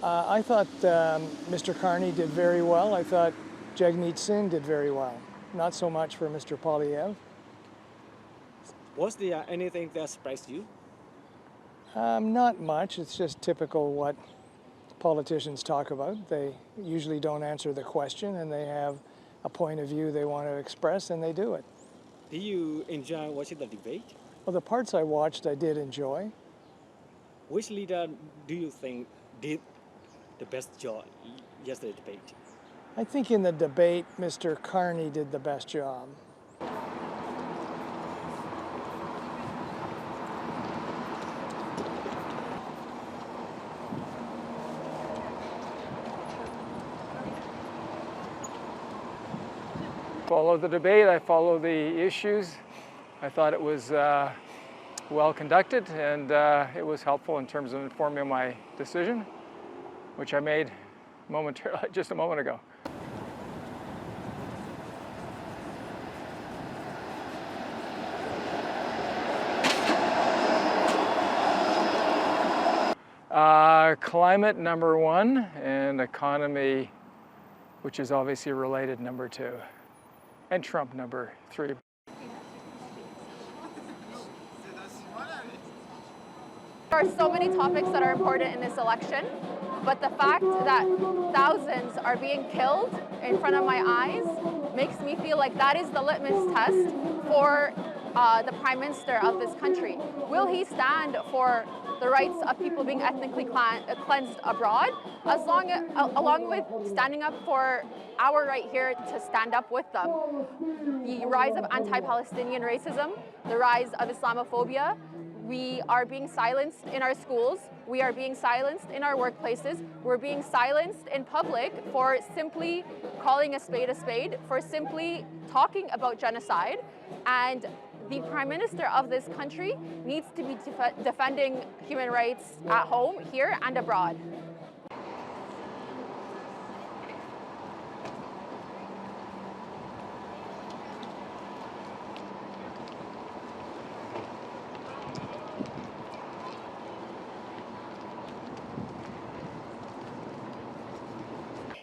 I thought Mr. Carney did very well. I thought Jagmeet Singh did very well. Not so much for Mr. Poilievre. Was there anything that surprised you? Not much. It's just typical what politicians talk about. They usually don't answer the question, and they have a point of view they want to express, and they do it. Do you enjoy watching the debate? Well, the parts I watched, I did enjoy. Which leader do you think did the best job yesterday's debate? I think in the debate, Mr. Carney did the best job. Follow the debate, I follow the issues. I thought it was well conducted, and it was helpful in terms of informing my decision, which I made momentarily, just a moment ago. Climate, number one, and economy, which is obviously related, number two. And Trump, number three. There are so many topics that are important in this election, but the fact that thousands are being killed in front of my eyes makes me feel like that is the litmus test for the Prime Minister of this country. Will he stand for the rights of people being ethnically cleansed abroad, along with standing up for our right here to stand up with them? The rise of anti-Palestinian racism, the rise of Islamophobia. We are being silenced in our schools. We are being silenced in our workplaces. We're being silenced in public for simply calling a spade, for simply talking about genocide. And the Prime Minister of this country needs to be defending human rights at home, here, and abroad.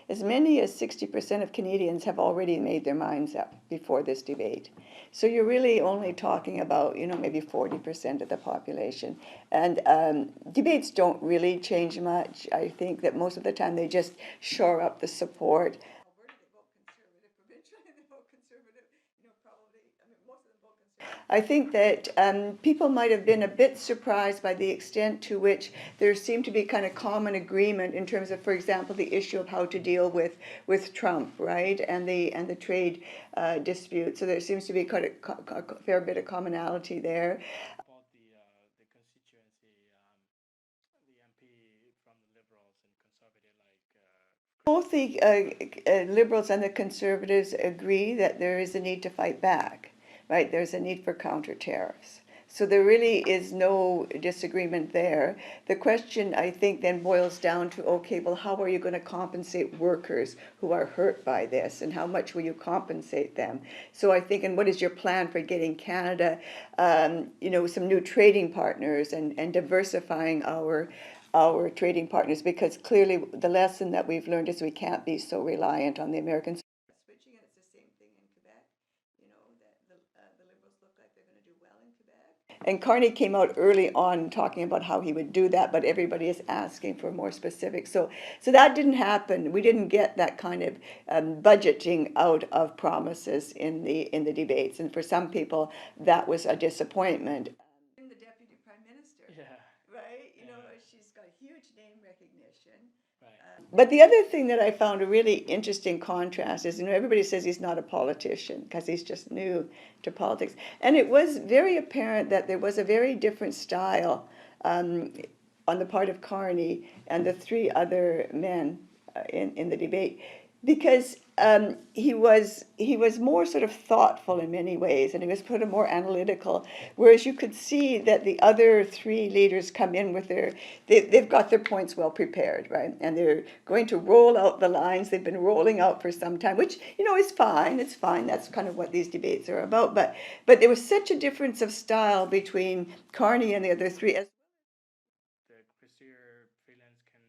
As many as 60% of Canadians have already made their minds up before this debate. So you're really only talking about, maybe 40% of the population. And debates don't really change much. I think that most of the time they just shore up the support. I think that people might have been a bit surprised by the extent to which there seemed to be kind of common agreement in terms of, for example, the issue of how to deal with Trump, right, and the trade dispute. So there seems to be quite a fair bit of commonality there. About the constituency, the MP from the Liberals and Conservative, Both the Liberals and the Conservatives agree that there is a need to fight back. Right, there's a need for counter tariffs. So there really is no disagreement there. The question, I think, then boils down to, okay, well, how are you going to compensate workers who are hurt by this, and how much will you compensate them? So I think, and what is your plan for getting Canada, some new trading partners and diversifying our trading partners? Because clearly the lesson that we've learned is we can't be so reliant on the Americans. And Carney came out early on talking about how he would do that, but everybody is asking for more specifics. So that didn't happen. We didn't get that kind of budgeting out of promises in the debates. And for some people, that was a disappointment. The Deputy Prime Minister, right? She's got huge name recognition. But the other thing that I found a really interesting contrast is, everybody says he's not a politician because he's just new to politics. And it was very apparent that there was a very different style on the part of Carney and the three other men in the debate, because he was more sort of thoughtful in many ways, and he was sort of more analytical, whereas you could see that the other three leaders come in with they've got their points well prepared, right? And they're going to roll out the lines they've been rolling out for some time, which, is fine. It's fine. That's kind of what these debates are about. But there was such a difference of style between Carney and the other three. the Christian freelance can